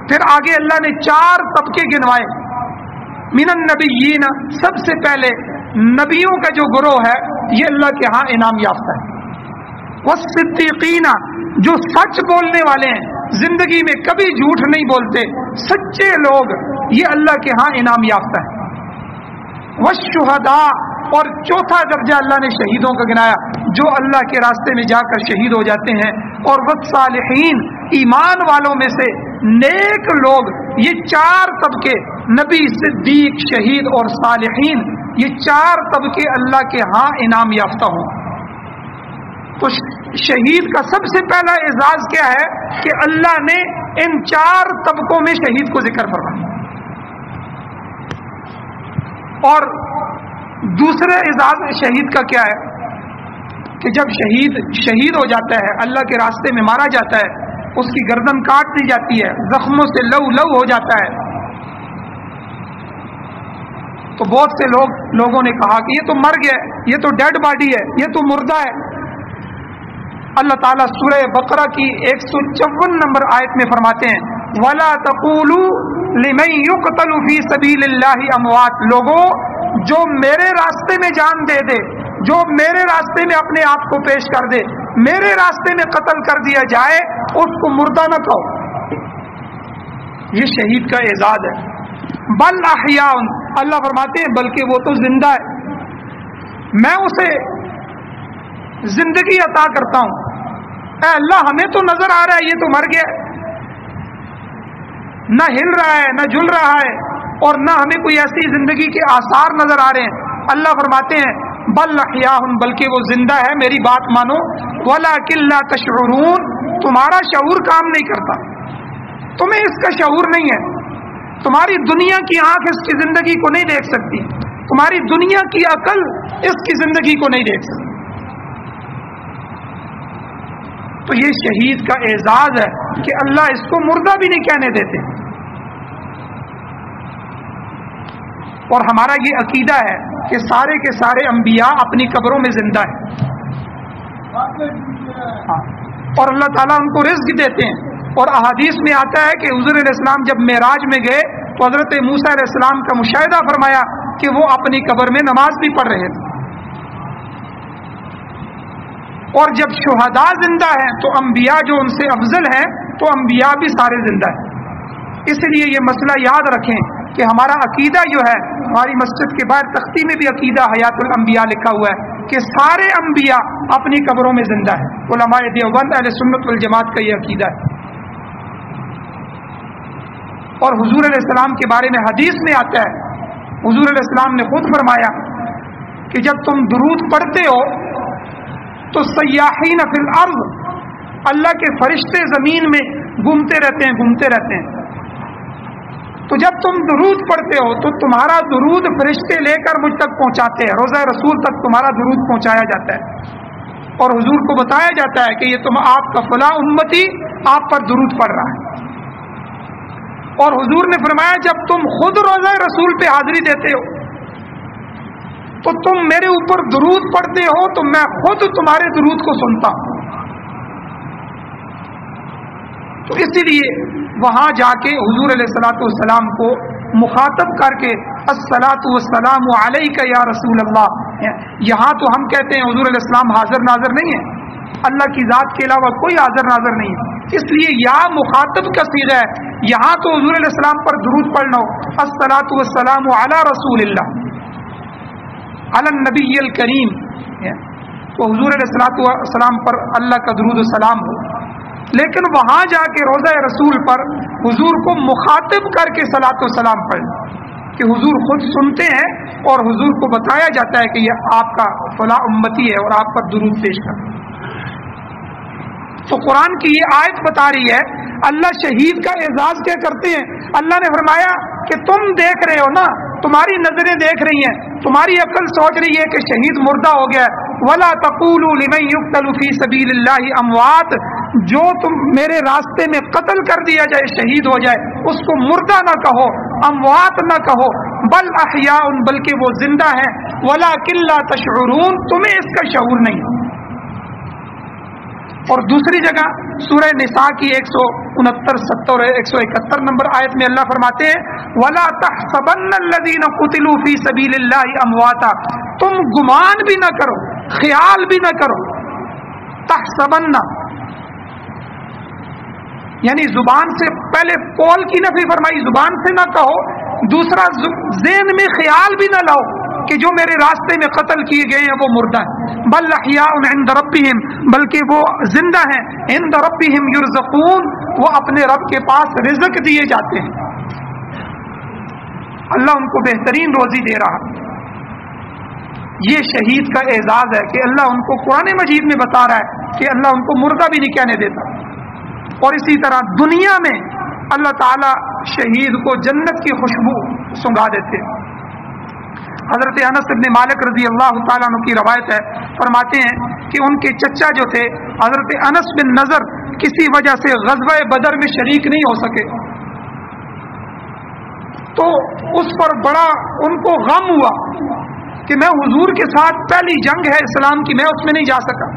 پھر آگے اللہ نے 4 طبقے گنوائے. من النبیین، سب سے پہلے نبیوں کا جو گروہ ہے یہ اللہ کے ہاں انعام یافتہ ہے. والصدیقین، جو سچ بولنے والے ہیں، زندگی میں کبھی جھوٹ نہیں بولتے، سچے لوگ، یہ اللہ کے ہاں انعام یافتہ ہے. والشہداء، اور چوتھا درجہ اللہ نے شہیدوں کا گنایا جو اللہ کے راستے میں جا کر شہید ہو جاتے ہیں. اور والصالحین، ایمان والوں میں سے نیک لوگ. یہ 4 طبقے، نبی، صدیق، شہید اور صالحین، یہ 4 طبقے اللہ کے ہاں انعام یافتہ ہوں. تو شہید کا سب سے پہلا اعزاز کیا ہے کہ اللہ نے ان 4 طبقوں میں شہید کو ذکر فرمایا. اور دوسرا اعزاز شہید کا کیا ہے کہ جب شہید ہو جاتا ہے، اللہ کے راستے میں مارا جاتا ہے، اس کی گردن کاٹ دی جاتی ہے، زخموں سے لو ہو جاتا ہے، تو بہت سے لوگوں نے کہا کہ یہ تو مر گیا، یہ تو ڈیڈ باڈی ہے، یہ تو مردہ ہے. اللہ تعالیٰ سورہ بقرہ کی 154 نمبر آیت میں فرماتے ہیں وَلَا تَقُولُوا لِمَن يُقْتَلُ فِي سَبِيلِ اللَّهِ أَمْوَاتٌ، لوگوں جو میرے راستے میں جان دے دے، جو میرے راستے میں اپنے آپ کو پیش کر دے، میرے راستے میں قتل کر دیا جائے، اس کو مردہ نہ کہو. یہ شہید کا اعزاز ہے. بل احیاء، اللہ فرماتے ہیں بلکہ وہ تو زندہ ہے، میں اسے زندگی عطا کرتا ہوں. اے اللہ، ہمیں تو نظر آ رہا ہے یہ تو مر گیا، نہ ہل رہا ہے، نہ جل رہا ہے، اور نہ ہمیں کوئی ایسی زندگی کے آثار نظر آ رہے ہیں. اللہ فرماتے ہیں بل احیاء، بلکہ وہ زندہ ہے، میری بات مانو. ولکن لا تشعرون، تمہارا شعور کام نہیں کرتا، تمہیں اس کا شعور نہیں ہے. تمہاری دنیا کی آنکھ اس کی زندگی کو نہیں دیکھ سکتی، تمہاری دنیا کی عقل اس کی زندگی کو نہیں دیکھ سکتی. تو یہ شہید کا اعزاز ہے کہ اللہ اس کو مردہ بھی نہیں کہنے دیتے. اور ہمارا یہ عقیدہ ہے کہ سارے کے سارے انبیاء اپنی قبروں میں زندہ ہیں، اور اللہ تعالیٰ ان کو رزق دیتے ہیں. اور احادیث میں آتا ہے کہ حضور علیہ السلام جب معراج میں گئے تو حضرت موسیٰ علیہ السلام کا مشاہدہ فرمایا کہ وہ اپنی قبر میں نماز بھی پڑھ رہے تھے. اور جب شہداء زندہ ہیں تو انبیاء جو ان سے افضل ہیں تو انبیاء بھی سارے زندہ ہیں. اس لیے یہ مسئلہ یاد رکھیں کہ ہمارا عقیدہ جو ہے، ہماری مسجد کے باہر تختی میں بھی عقیدہ حیات الانبیاء لکھا ہوا ہے کہ سارے انبیاء اپنی قبروں میں زندہ ہیں. علماء دیوبند اہل سنت والجماعت کا یہ عقیدہ ہے. اور حضور علیہ السلام کے بارے میں حدیث میں آتا ہے، حضور علیہ السلام نے خود فرمایا کہ جب تم درود پڑھتے ہو تو سیاحین فی الارض، اللہ کے فرشتے زمین میں گھومتے رہتے ہیں. تو جب تم درود پڑھتے ہو تو تمہارا درود فرشتے لے کر مجھ تک پہنچاتے ہیں، روضہ رسول تک تمہارا درود پہنچایا جاتا ہے، اور حضور کو بتایا جاتا ہے کہ یہ آپ کا فلاں امتی آپ پر درود پڑھ رہا ہے. اور حضور نے فرمایا جب تم خود روضہ رسول پہ حاضری دیتے ہو تو تم میرے اوپر درود پڑھتے ہو تو میں خود تمہارے درود کو سنتا ہوں. تو اسی لیے وہاں جا کے حضور علیہ الصلوۃ والسلام کو مخاطب کر کے الصلاۃ والسلام علیک یا رسول اللہ، یہاں تو ہم کہتے ہیں حضور علیہ السلام حاضر ناظر نہیں ہے، اللہ کی ذات کے علاوہ کوئی حاضر ناظر نہیں ہے، اس لیے یا مخاطب کا صیغہ ہے، یہاں تو حضور علیہ السلام پر درود پڑھنا ہو الصلاۃ والسلام علی رسول اللہ علی النبی الکریم، تو حضور علیہ الصلوۃ والسلام پر اللہ کا درود و سلام ہو، لیکن وہاں جا کے روضہ رسول پر حضور کو مخاطب کر کے صلاۃ و سلام پڑھ کہ حضور خود سنتے ہیں اور حضور کو بتایا جاتا ہے کہ یہ آپ کا فلاں امتی ہے اور آپ پر درود پیش کر۔ تو قرآن کی یہ آیت بتا رہی ہے اللہ شہید کا اعزاز کیا کرتے ہیں، اللہ نے فرمایا کہ تم دیکھ رہے ہو نا، تمہاری نظریں دیکھ رہی ہیں، تمہاری عقل سوچ رہی ہے کہ شہید مردہ ہو گیا ہے، وَلَا تَقُولُوا لِمَن يُقْتَلُ فِي سَبِيلِ اللَّهِ أَمْوَاتٌ، جو تم میرے راستے میں قتل کر دیا جائے، شہید ہو جائے، اس کو مردہ نہ کہو، اموات نہ کہو، بل احیاء، بلکہ وہ زندہ ہیں، وَلَٰكِن لَّا تَشْعُرُونَ، تمہیں اس کا شعور نہیں۔ اور دوسری جگہ سورہ نساء کی 169، 70 اور 171 نمبر آیت میں اللہ فرماتے ہیں وَلَا تَحْسَبَنَّ الَّذِينَ قُتِلُوا فِي سَبِيلِ اللَّهِ أَمْوَاتًا، تم گمان بھی نہ کرو، خیال بھی نہ کرو، تحسبن یعنی زبان سے پہلے قول کی نفی فرمائی، زبان سے نہ کہو، دوسرا ذہن میں خیال بھی نہ لاؤ کہ جو میرے راستے میں قتل کیے گئے ہیں وہ مردہ ہیں، بل احیاء عند ربہم، بلکہ وہ زندہ ہیں، عند ربہم یرزقون، وہ اپنے رب کے پاس رزق دیے جاتے ہیں، اللہ ان کو بہترین روزی دے رہا۔ یہ شہید کا اعزاز ہے کہ اللہ ان کو قرآن مجید میں بتا رہا ہے کہ اللہ ان کو مردہ بھی نہیں کہنے دیتا۔ اور اسی طرح دنیا میں اللہ تعالی شہید کو جنت کی خوشبو سنگھا دیتے ہیں۔ حضرت انس بن مالک رضی اللہ تعالیٰ عنہ کی روایت ہے، فرماتے ہیں کہ ان کے چچا جو تھے حضرت انس بن نضر کسی وجہ سے غزوہ بدر میں شریک نہیں ہو سکے، تو اس پر بڑا ان کو غم ہوا کہ میں حضور کے ساتھ پہلی جنگ ہے اسلام کی، میں اس میں نہیں جا سکا۔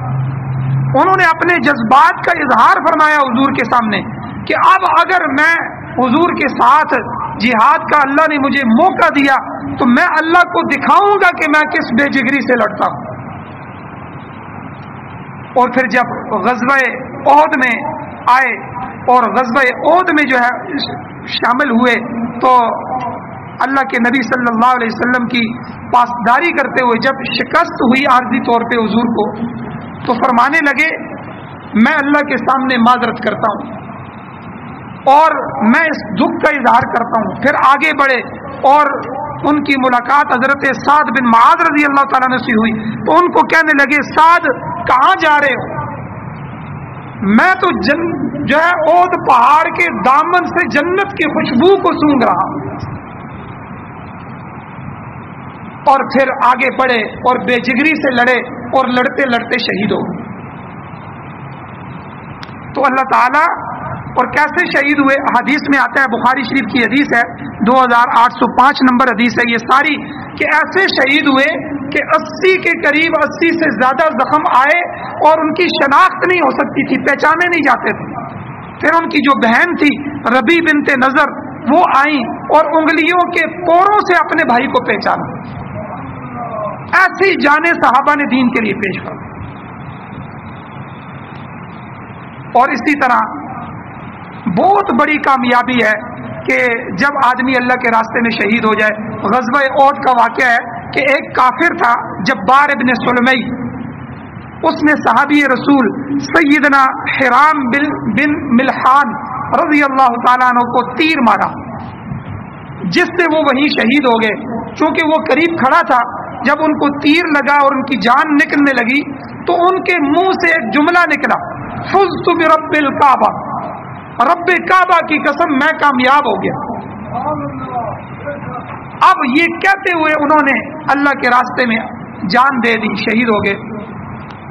انہوں نے اپنے جذبات کا اظہار فرمایا حضور کے سامنے کہ اب اگر میں حضور کے ساتھ جہاد کا اللہ نے مجھے موقع دیا تو میں اللہ کو دکھاؤں گا کہ میں کس بے جگری سے لڑتا ہوں۔ اور پھر جب غزوہ احد میں آئے اور غزوہ احد میں جو ہے شامل ہوئے تو اللہ کے نبی صلی اللہ علیہ وسلم کی پاسداری کرتے ہوئے جب شکست ہوئی عارضی طور پہ حضور کو، تو فرمانے لگے میں اللہ کے سامنے معذرت کرتا ہوں اور میں اس دکھ کا اظہار کرتا ہوں۔ پھر آگے بڑھے اور ان کی ملاقات حضرت سعد بن معاذ رضی اللہ تعالیٰ عنہ سے ہوئی، تو ان کو کہنے لگے سعد کہاں جا رہے ہو؟ میں تو جو ہے اود پہاڑ کے دامن سے جنت کی خوشبو کو سونگھ رہا ہوں۔ اور پھر آگے بڑھے اور بے جگری سے لڑے اور لڑتے لڑتے شہید ہو گئے۔ تو اللہ تعالیٰ اور کیسے شہید ہوئے حدیث میں آتا ہے، بخاری شریف کی حدیث ہے 2805 نمبر حدیث ہے یہ ساری، کہ ایسے شہید ہوئے کہ 80 کے قریب 80 سے زیادہ زخم آئے اور ان کی شناخت نہیں ہو سکتی تھی، پہچانے نہیں جاتے تھے۔ پھر ان کی جو بہن تھی ربی بنت نضر وہ آئیں اور انگلیوں کے پوروں سے اپنے بھائی کو پہچانا، ایسی جانیں صحابہ نے دین کے لیے پیش کر۔ اور اسی طرح بہت بڑی کامیابی ہے کہ جب آدمی اللہ کے راستے میں شہید ہو جائے۔ غزوہ احد کا واقعہ ہے کہ ایک کافر تھا جبار ابن سلمی، اس نے صحابی رسول سیدنا حرام بن ملحان رضی اللہ تعالیٰ عنہ کو تیر مارا، جس سے وہ وہیں شہید ہو گئے۔ چونکہ وہ قریب کھڑا تھا، جب ان کو تیر لگا اور ان کی جان نکلنے لگی تو ان کے منہ سے ایک جملہ نکلا، فزت برب الکعبہ، رب کعبہ کی قسم میں کامیاب ہو گیا۔ اب یہ کہتے ہوئے انہوں نے اللہ کے راستے میں جان دے دی، شہید ہو گئے۔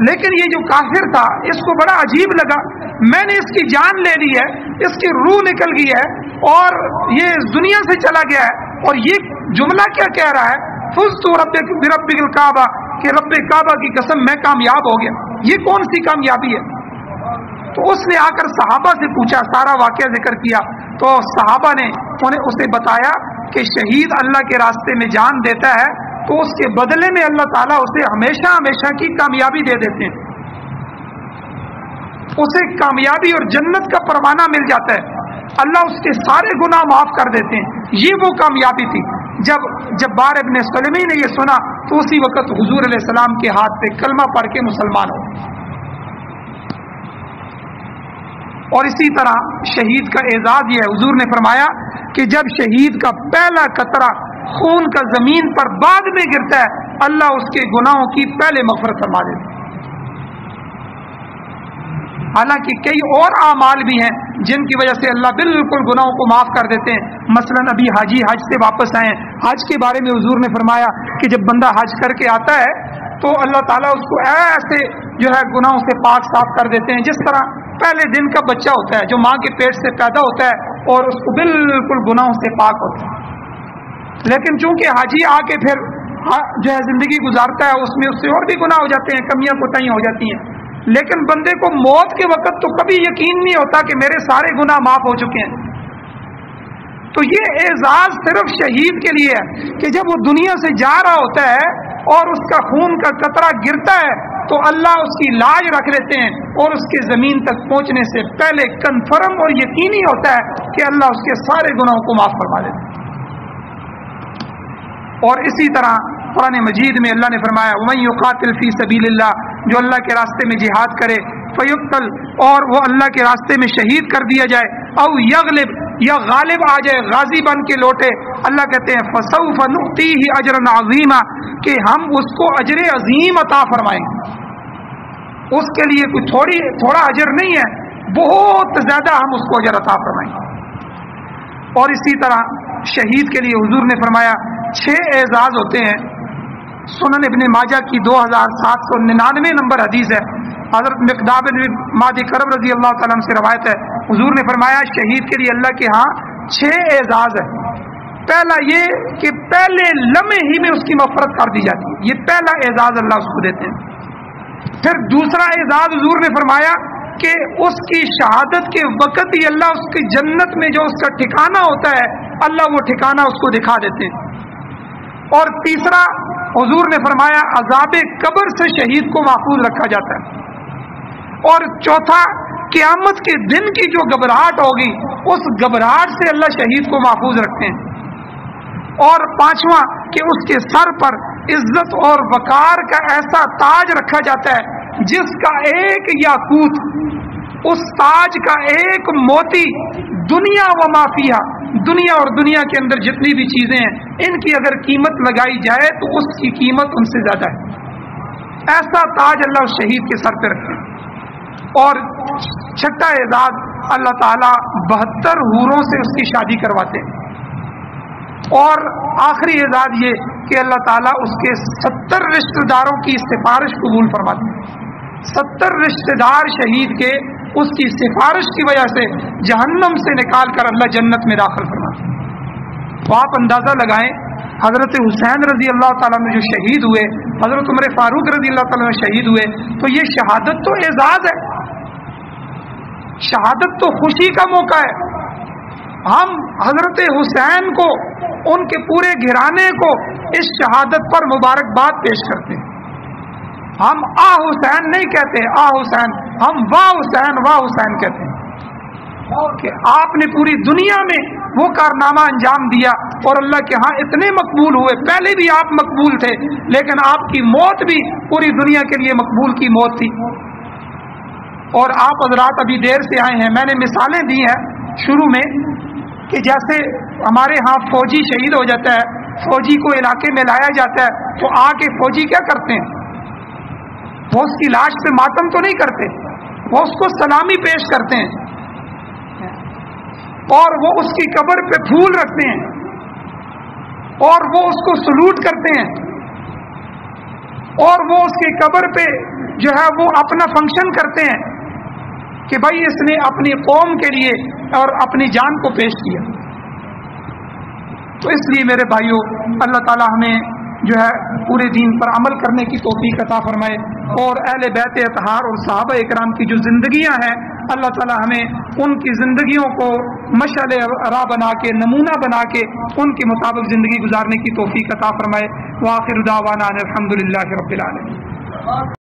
لیکن یہ جو کافر تھا اس کو بڑا عجیب لگا، میں نے اس کی جان لے لی ہے، اس کی روح نکل گئی ہے اور یہ اس دنیا سے چلا گیا ہے، اور یہ جملہ کیا کہہ رہا ہے، فزت برب الکعبہ، کہ رب کعبہ کی قسم میں کامیاب ہو گیا۔ یہ کون سی کامیابی ہے؟ تو اس نے آ کر صحابہ سے پوچھا، سارا واقعہ ذکر کیا، تو صحابہ نے اسے بتایا کہ شہید اللہ کے راستے میں جان دیتا ہے تو اس کے بدلے میں اللہ تعالیٰ اسے ہمیشہ ہمیشہ کی کامیابی دے دیتے ہیں، اسے کامیابی اور جنت کا پروانہ مل جاتا ہے، اللہ اس کے سارے گناہ معاف کر دیتے ہیں۔ یہ وہ کامیابی تھی۔ جب بار ابن سلمی نے یہ سنا تو اسی وقت حضور علیہ السلام کے ہاتھ پہ کلمہ پڑھ کے مسلمان ہو۔ اور اسی طرح شہید کا اعزاز یہ ہے، حضور نے فرمایا کہ جب شہید کا پہلا قطرہ خون کا زمین پر بعد میں گرتا ہے، اللہ اس کے گناہوں کی پہلے مغفرت فرما دیتا ہے۔ حالانکہ کئی اور اعمال بھی ہیں جن کی وجہ سے اللہ بالکل گناہوں کو معاف کر دیتے ہیں۔ مثلا ابھی حاجی حج سے واپس آئے ہیں، حج کے بارے میں حضور نے فرمایا کہ جب بندہ حج کر کے آتا ہے تو اللہ تعالیٰ اس کو ایسے گناہوں سے پاک صاف کر دیتے ہیں جس طرح پہلے دن کا بچہ ہوتا ہے جو ماں کے پیٹ سے پیدا ہوتا ہے اور اس کو بالکل گناہوں سے پاک ہوتا ہے، لیکن چونکہ حاجی آ کے پھر زندگی گزارتا ہے، اس میں اس سے اور بھی گناہ ہو جاتے ہیں، کمیاں کوتاہیاں ہو جاتی ہیں، لیکن بندے کو موت کے وقت تو کبھی یقین نہیں ہوتا کہ میرے سارے گناہ معاف ہو چکے ہیں۔ تو یہ اعزاز صرف شہید کے لیے ہے کہ جب وہ دنیا سے جا رہا ہوتا ہے اور اس کا خون کا قطرہ گرتا ہے تو اللہ اس کی لاج رکھ لیتے ہیں اور اس کے زمین تک پہنچنے سے پہلے کنفرم اور یقینی ہوتا ہے کہ اللہ اس کے سارے گناہوں کو معاف فرما دیتے ہیں۔ اور اسی طرح قرآن مجید میں اللہ نے فرمایا وَمَن يُقَاتِلْ فِي سَبِيلِ اللَّهِ، جو اللہ کے راستے میں جہاد کرے، فَيُقْتَلْ، اور وہ اللہ کے راستے میں شہید کر دیا جائے، او یغلب، یا غالب آ جائے، غازی بن کے لوٹے، اللہ کہتے ہیں فَسَوْفَ نُؤْتِيهِ أَجْرًا عَظِيمًا، کہ ہم اس کو اجر عظیم عطا فرمائیں گے۔ اس کے لیے کوئی تھوڑا اجر نہیں ہے، بہت زیادہ ہم اس کو اجر عطا فرمائیں گے۔ اور اسی طرح شہید کے لیے حضور نے فرمایا 6 اعزاز ہوتے ہیں۔ سنن ابن ماجہ کی 2799 نمبر حدیث ہے، حضرت مقداد بن معدی کرب رضی اللہ تعالیٰ عنہ سے روایت ہے، حضور نے فرمایا شہید کے لیے اللہ کے ہاں 6 اعزاز ہے۔ پہلا یہ کہ پہلے لمحے ہی میں اس کی مغفرت کر دی جاتی ہے، یہ پہلا اعزاز اللہ اس کو دیتے ہیں۔ پھر دوسرا اعزاز حضور نے فرمایا کہ اس کی شہادت کے وقت ہی اللہ اس کی جنت میں جو اس کا ٹھکانہ ہوتا ہے اللہ وہ ٹھکانہ اس کو دکھا دیتے ہیں۔ اور تیسرا حضور نے فرمایا عذاب قبر سے شہید کو محفوظ رکھا جاتا ہے۔ اور چوتھا قیامت کے دن کی جو گھبراہٹ ہوگی اس گھبراہٹ سے اللہ شہید کو محفوظ رکھتے ہیں۔ اور پانچواں کہ اس کے سر پر عزت اور وقار کا ایسا تاج رکھا جاتا ہے جس کا ایک یاقوت، اس تاج کا ایک موتی، دنیا و ما فیہا، دنیا اور دنیا کے اندر جتنی بھی چیزیں ہیں ان کی اگر قیمت لگائی جائے تو اس کی قیمت ان سے زیادہ ہے، ایسا تاج اللہ اس شہید کے سر پہ رکھتے ہیں۔ اور چھٹا اعزاز اللہ تعالیٰ 72 حوروں سے اس کی شادی کرواتے ہیں۔ اور آخری اعزاز یہ کہ اللہ تعالیٰ اس کے 70 رشتہ داروں کی سفارش قبول فرماتے ہیں۔ 70 رشتہ دار شہید کے اس کی سفارش کی وجہ سے جہنم سے نکال کر اللہ جنت میں داخل فرماتے ہیں۔ تو آپ اندازہ لگائیں حضرت حسین رضی اللہ تعالیٰ میں جو شہید ہوئے، حضرت عمر فاروق رضی اللہ تعالیٰ میں شہید ہوئے، تو یہ شہادت تو اعزاز ہے، شہادت تو خوشی کا موقع ہے۔ ہم حضرت حسین کو، ان کے پورے گھرانے کو اس شہادت پر مبارکباد پیش کرتے ہیں۔ ہم آ حسین نہیں کہتے آ حسین، ہم واہ حسین واہ حسین کہتے ہیں کہ آپ نے پوری دنیا میں وہ کارنامہ انجام دیا اور اللہ کے ہاں اتنے مقبول ہوئے۔ پہلے بھی آپ مقبول تھے لیکن آپ کی موت بھی پوری دنیا کے لیے مقبول کی موت تھی۔ اور آپ حضرات ابھی دیر سے آئے ہیں، میں نے مثالیں دی ہیں شروع میں کہ جیسے ہمارے ہاں فوجی شہید ہو جاتا ہے، فوجی کو علاقے میں لایا جاتا ہے تو آ کے فوجی کیا کرتے ہیں، وہ اس کی لاش پہ ماتم تو نہیں کرتے، وہ اس کو سلامی پیش کرتے ہیں اور وہ اس کی قبر پہ پھول رکھتے ہیں اور وہ اس کو سلوٹ کرتے ہیں اور وہ اس کی قبر پہ جو ہے وہ اپنا فنکشن کرتے ہیں کہ بھائی اس نے اپنی قوم کے لیے اور اپنی جان کو پیش کیا۔ تو اس لیے میرے بھائیوں، اللہ تعالی ہمیں جو ہے پورے دین پر عمل کرنے کی توفیق عطا فرمائے اور اہل بیت اطہار اور صحابہ اکرام کی جو زندگیاں ہیں اللہ تعالی ہمیں ان کی زندگیوں کو مشعل راہ بنا کے، نمونہ بنا کے ان کے مطابق زندگی گزارنے کی توفیق عطا فرمائے۔ وآخر دعوانا الحمدللہ رب العالمین۔